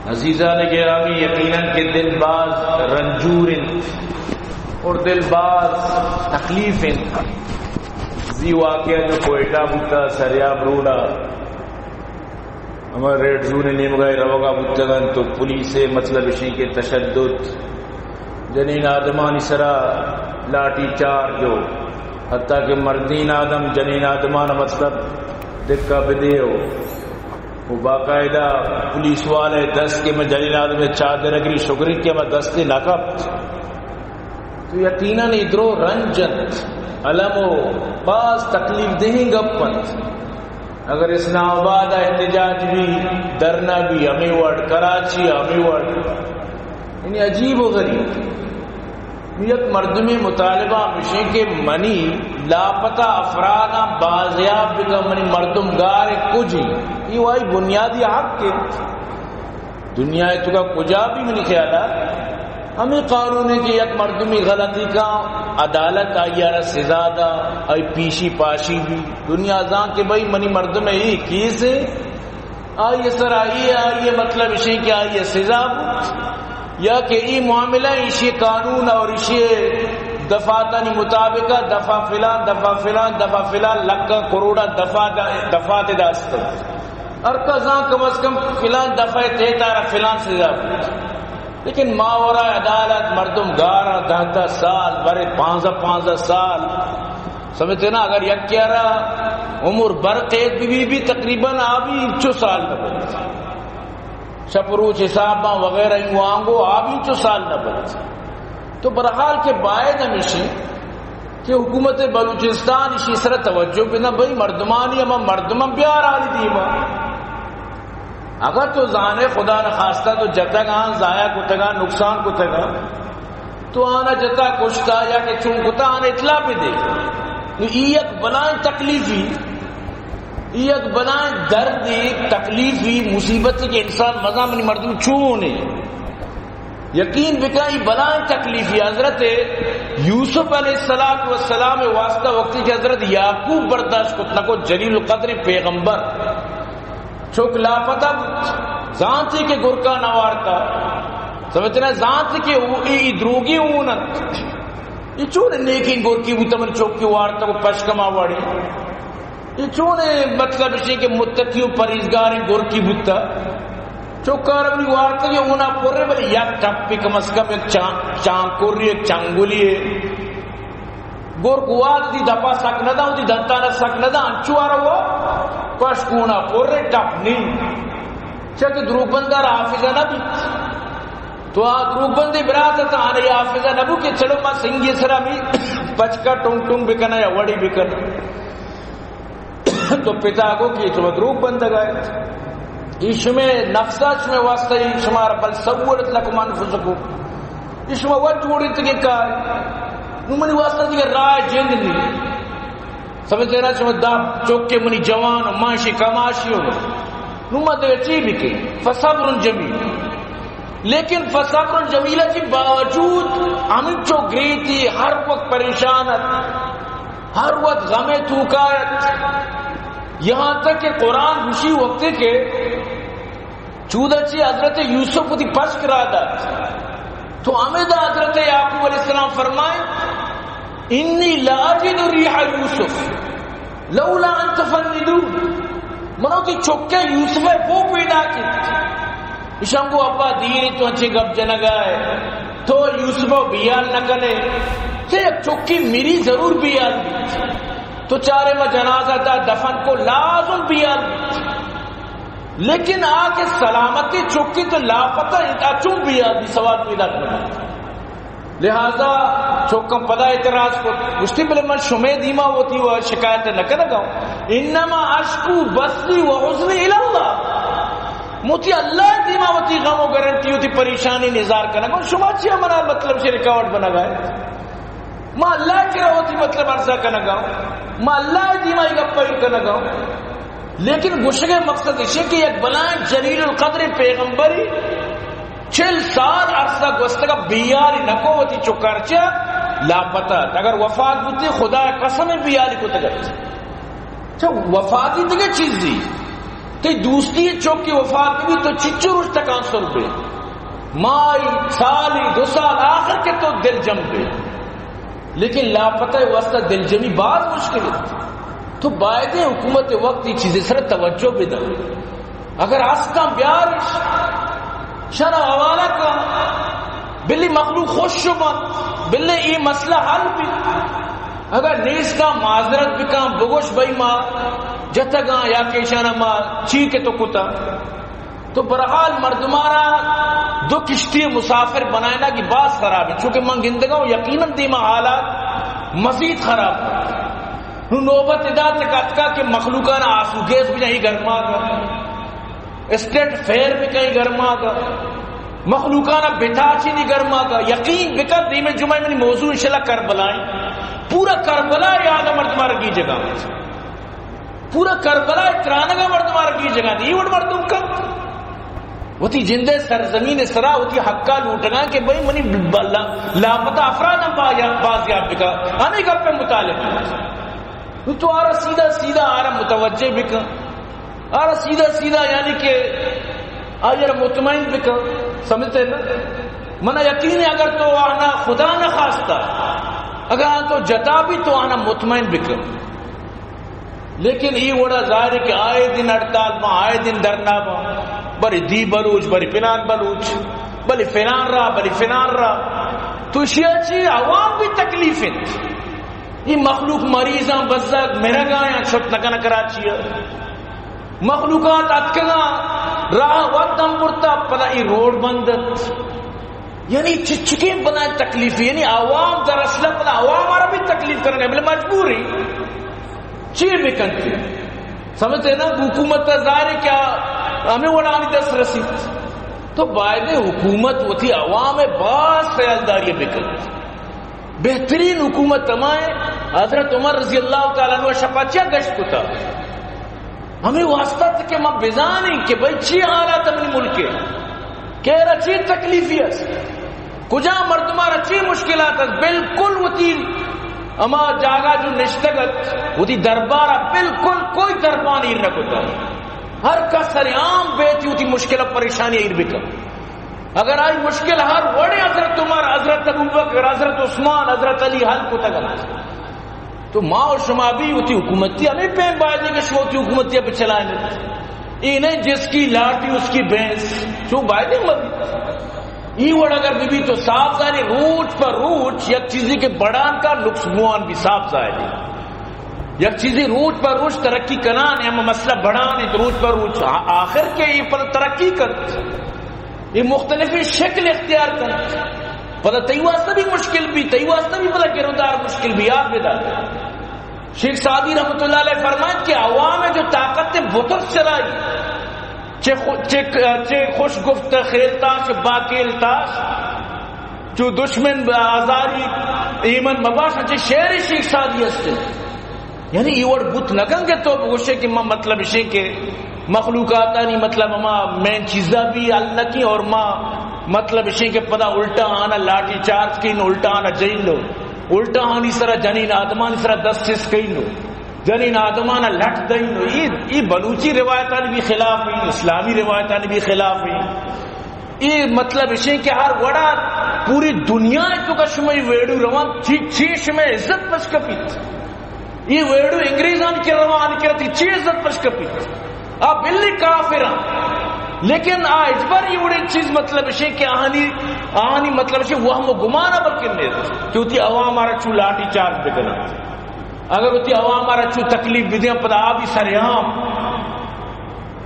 عزیزان گرامی، یقیناً کہ دل باز رنجور اور دل باز تکلیف زی واقعہ جو کوئٹہ بوتا سریاب روڈا ہمارے ریڈ زون نیم گئے روگا بوتگن تو پولیس مطلب اسی کے تشدد جنین آدمان اسرا لاٹھی چارج جو حتیٰ کہ مردین آدم جنین آدمان مطلب دکا بدے ہو وہ باقاعدہ پولیس والے دست کے میں جنین آدم میں چادر اگری شکری کے میں دستے نقب تو یقیناً ادرو رنجت علم و بعض تکلیف دہیں گپت اگر اسلام آباد احتجاج بھی درنا بھی ہمیں وڑ کراچی ہمیں وڑ یعنی عجیب و غریب یک مردمی مطالبہ مشیں کہ منی لاپتہ افرادہ بازیاب بگا منی مردم گار کجی یہ وائی بنیادی حق کے دنیا تو کا کجا بھی منی خیالہ ہمیں قانون ہے کہ یک مردمی غلطی کا عدالت آئی آرہ سزا دا آئی پیشی پاشی بھی دنیا زان کے بھائی منی مردم ہے یہ کیس ہے آئیے سر آئیے مطلب اسے کہ آئیے سزا یا کہ یہ معاملہ اسی قانون اور اسی دفاتانی مطابقہ دفع فلان لکھا کروڑا دفعات داست اور کزاں کم از کم فلان دفعہ تیتارا فلان سزا لیکن ماورا عدالت مردم 11-10 سال برے 15 سال سمجھتے نا اگر یک کیا رہا عمر بر قید بھی تقریباً آبی 2 سال نہ بلتا شپروچ حساباں وغیرہ انوانگو آبی 2 سال نہ بلتا تو برحال کے باعث ہمیشہ کہ حکومت بلوچستان اسی طرح توجہ بنا بھئی مردمانی اما مردمان بیار آلی دیما اگر تو زانے خدا نخواستہ تو جتا گا ضائع کتا گا نقصان کتا گا تو آنا جتا کشتا یا کہ چون کتا آنا اطلاع پہ دے تو ایک بلائیں تکلیفی ایک بلائیں دردی تکلیفی مصیبت کے انسان مزہ منی مردم چونے یقین بکائی بلائیں تکلیفی حضرت یوسف علیہ السلام واسطہ وقتی کہ حضرت یعقوب برداشت کتنا کو جلیل القدر پیغمبر چوک لاپتہ زانتی کے گرکا نوارتا سمجھتے ہیں زانتی کے دروگی اونت یہ چونے نیکین گرکی بوتا من چوک کی وارتا کو پشکما واری یہ چونے مطلب اسی کے متقیوں پریزگاری گرکی بوتا چوکار اپنی وارتا یہ اونا پورے بلے یک ٹپی کم از کم ایک چانکوری ایک چانگولی ہے گرکوات دی دپا سک ندا دی دنتانا سک ندا انچو آ رہا ہوا پشکونا پورے ٹپ نہیں چاکہ دروگ بندر حافظہ نبی تو دروگ بندی براتتا آنے حافظہ نبو کہ چلو ماں سنگی سرا بھی پچکا ٹونگ بکنا یا وڑی بکنا تو پتا کو کہ تو دروگ بندہ گئے اس میں نفساچ میں واسطہ شمارا بل سورت لکم انفسکو اس میں وقت وڑی تکی کار نمانی واسطہ دیگر رائے جند نہیں سمجھتے نا چمہ دا چوکے منی جوان و ماشی کماشی ہو نمہ دے چی بھی کی فصبر جمیل لیکن فصبر جمیلہ کی باوجود ہمیں چو گریتی ہر وقت پریشانت ہر وقت غم توکایت یہاں تک کہ قرآن خوشی وقت کے چودہ چی حضرت یوسف کو دی پس کرا دا تو ہمیں دا حضرت یعقوب علیہ السلام فرمائے انی لاجد ریح یوسف لولا ان تفندون منو کی چکے یوسف ہے وہ پیدا کی اشان کو ابا دیری تو اچھے گب جنگا ہے تو یوسف بیال نہ کرے کہ ایک چکی میری ضرور بیال بھی تو چارے میں جنازہ دا دفن کو لازم بیال بھی لیکن آکے سلامتی چکی تو لاپتہ چون بیال بھی سوال پیدا کرنا لہذا چوکم پدا اعتراض کو گشتی بلے من شمی دیما ہوتی وہ شکایت نہ کرگا انما اشکو بسری و حزنی الاللہ موتی اللہ دیما ہوتی غم و گرنٹی ہوتی پریشانی نظار کرنا شما چیا منا مطلب سے ریکارڈ بنا گئے ما اللہ کی ہوتی مطلب عرضہ کرنا گا ما اللہ دیما ہی گپا ہی کرنا گا لیکن گشگے مقصد اسے کہ ایک بلائیں جلیل القدر پیغمبری 40 سال عرصہ گوستگا بیاری نکو ہوتی چکرچہ لاپتہ اگر وفات ہوتی خدا قسم بیاری کو تگرچہ وفاتی دیگه چیزی تی دوستی چوکی وفات بھی تو چچو روش تک 500 روپے مائی سالی 2 سال آخر کے تو دل جم گئے، لیکن لاپتہ واسطہ دل جمی بعض مشکل ہے. تو باید حکومت وقت یہ چیزیں سر توجہ بدا. اگر آستا بیارش شرع حوالہ کا بلی مخلوق خوش شبان بلی یہ مسئلہ حل بھی، اگر نیس کا معذرت بکا بگوش بھائی ماں جتگاں یا کیشانہ ماں چیکے تو کتا، تو برحال مردمارا 2 کشتی مسافر بنائنا کی باز خراب ہے. چونکہ من گندگاں یقیناً دیما حالات مزید خراب ہے. نوبت ادا تک اتکا کہ مخلوقانا آسو گیس بھی نہیں گرما گا، اسٹیٹ فیئر بھی کہیں گرما گا، مخلوقانا بتاچی نہیں گرما گا. یقین بکر دیم جمعہ میں موضوع انشاءاللہ کربلائیں، پورا کربلا یاد مردمارا کی جگہ میں، پورا کربلا اترانگا مردمارا کی جگہ دی. یہ وڑ مردم کا وہ تھی جندے سرزمین سرا وہ تھی حقا لوٹنا کہ بھئی منی لاپتہ افراد بازیاب بکا آنے کا پہ مطالب تو آرہ سیدھا سیدھا آرہ متوجہ بکا، آرہ سیدھا سیدھا یعنی کہ آجر مطمئن بکا. سمجھتے نا منہ یقین ہے اگر تو آنا خدا نہ خواستہ اگر آنا تو جتا بھی تو آنا مطمئن بکا. لیکن یہ وڑا ظاہر ہے کہ آئے دن ہڑتال ماں آئے دن درنا ماں بری دی بلوچ بری فنان بلوچ بلی فنان را بلی فنان را. تو شیعہ چی عوام بھی تکلیف ہے. یہ مخلوق مریضاں بزک میرا گایا چھوٹ نکا کراچی مخلوقات اتکگاں راہ وقت ہم پڑتا پدا یہ روڈ بندت یعنی چچکیں بنائے تکلیف. یعنی عوام در اصلہ پدا عوام آرہ بھی تکلیف کرنے بلے مجبوری چیر بکنتی. سمجھتے نا حکومت ظاہر کیا ہمیں وڑانی 10 رسید تو باید حکومت وہ تھی عوام بعض خیالداری بکن. بہترین حکومت تمہیں حضرت عمر رضی اللہ تعالیٰ عنہ شفاچیا گشت کو تھا. ہمیں واسطہ تھا کہ ماں بیزانی کہ بھئی چی حالات اپنی ملک ہے کہہ رہا چی تکلیفیت کجا مردمار چی مشکلات ہے. بالکل وہ تھی اما جاگا جو نشتگت وہ تھی دربارہ بالکل کوئی دربان ہی رکھو تھا. ہر کا سریعام بیتی ہوتی مشکل پریشانی ایر بکا. اگر آئی مشکل ہر وڑے حضرت عمر حضرت ابوبکر حضرت عثمان حضرت علی حل کو تگا تو ماں اور شما بھی ہوتی حکومتی ہمیں پہن بازی کے شوتی حکومتی اب چلائیں گے. انہیں جس کی لاٹھی اس کی بھینس جو بائدیں مدد یہ وڑ اگر بھی تو صاف ظاہر روٹ پر روٹ یک چیزی کے بڑھان کا نقص موان بھی صاف ظاہر ہے. یک چیزی روٹ پر روٹ ترقی کنان ہے ہم مسئلہ بڑھانے تو روٹ پر روٹ آخر کے یہ پر ترقی کرتے یہ مختلف شکل اختیار کرتے پتہ تیواسطہ بھی مشکل بھی تیواسطہ بھی پتہ گردار مشکل بھی یاد بیدار. شیخ سعدی رحمت اللہ علیہ فرمائیں کہ عوام جو طاقت بطر چلائی چے خوش گفت خیلتاش باکیلتاش جو دشمن آزاری ایمن مباشا چے شہر شیخ سعدی ہستے یعنی یہ وڑ بت نگن گے تو گوشے کہ ماں مطلب اسے کہ مخلوقات نہیں مطلب ماں مین چیزہ بھی اللہ کی اور ماں مطلب اسے کہ پدا الٹا آنا لاٹھی چارج کہیں الٹا آنا جائیں لو الٹا آنی سرا جنین آدمان سرا 10 چیز کہیں لو جنین آدمانہ لٹ دیں لو. یہ بلوچی روایتان بھی خلاف ہیں اسلامی روایتان بھی خلاف ہیں. یہ مطلب اسے کہ ہر وڑا پوری دنیا تو کا شمعی ویڈو روان چیش میں عزت پس کپیت یہ ویڈو انگریزان کے روان کرتی چی عزت پس کپیت آپ بلی کافران لیکن آج بار یہ وڑی چیز مطلب اسے کہ آہانی مطلب اسے وہم و گمانا بلکن نہیں کیونکہ عوام آرہ چو لاٹھی چارج بکنا اگر ہوتی عوام آرہ چو تکلیف بدیاں پدا آبی سریعام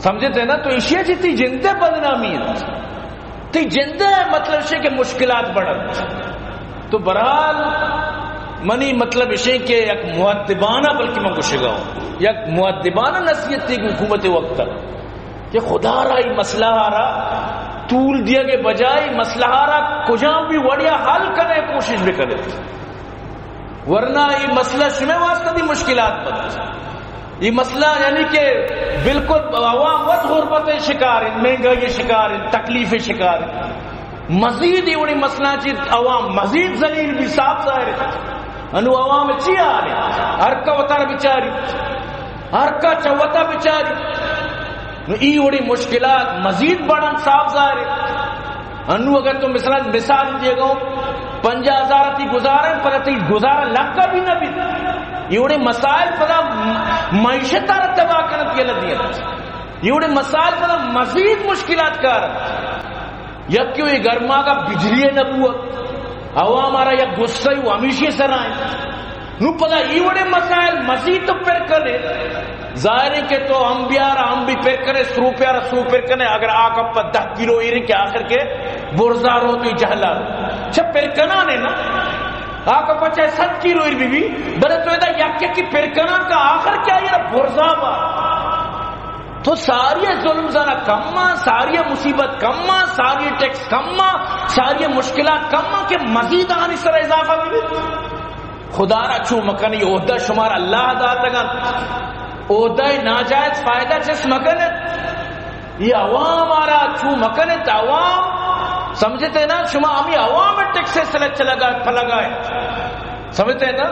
سمجھتے نا تو اشیاء جیتی جندے بدنامید تی جندے مطلب اسے کہ مشکلات بڑھت تو برحال منی مطلب اسے کہ یک معدبانہ بلکہ میں گوشگا ہوں یک معدبانہ نصیحت تھی حکومت وقت کہ خدا رائی مسئلہ رہا طول دیا کے بجائے مسئلہ رہا کجاں بھی وڑیا حل کرنے کوشش بھی کرے ورنہ یہ مسئلہ شمع واسطہ بھی مشکلات بند یہ مسئلہ یعنی کہ بالکل عوام وقت غربت شکار ہیں مہنگائی شکار ہیں تکلیف شکار ہیں مزید یہ وڑی مسئلہ چیز عوام مزید ذلیل بھی صاف ظاہر ہے انو عوام چی آ رہے ہر کا وطار بچاری ہر کا چوتا بچاری ای وڑی مشکلات مزید بڑھن صاف ظاہر ہے. انو اگر تو مثال دے گا 50,000 تی گزاریں پر تی گزارا لگ کا بھی نہ بھی یہ وڑی مسائل پدا معیشت تباہ کرت یہ لدی یہ وڑی مسائل پدا مزید مشکلات کار یک کیوں یہ گرما کا بجلی نبوت عوام آرہا یک غصہ ہی وہ ہمیشہ سر آئیں نو پدا یہ وڑے مسائل مزید تو پر کرے. ظاہر ہے کہ تو انبیاء ہم بھی پیر کرے سرو پیارا سرو پیر کرے اگر آقا پا 10 کلو ایرے کہ آخر کے برزار ہو تو جہلا ہو چھا پیر کنانے نا آقا پا چاہے 7 کلو ایرے بھی بلے تو ایدہ یک کی پیر کنان کا آخر کیا یہ برزا با تو ساری ظلم زنہ کما ساری مصیبت کما ساری ٹیکس کما ساری مشکلات کما کہ مزید آنی سر اضافہ بھی خدا را چو مکنی عہدہ شمار اللہ داتا گا عہدہ ناجائز فائدہ چس مکنت یہ عوام آرہا چو مکنت عوام سمجھتے نا شما ہمیں عوام ٹیکسے سے چلا گئے پھلا گئے سمجھتے نا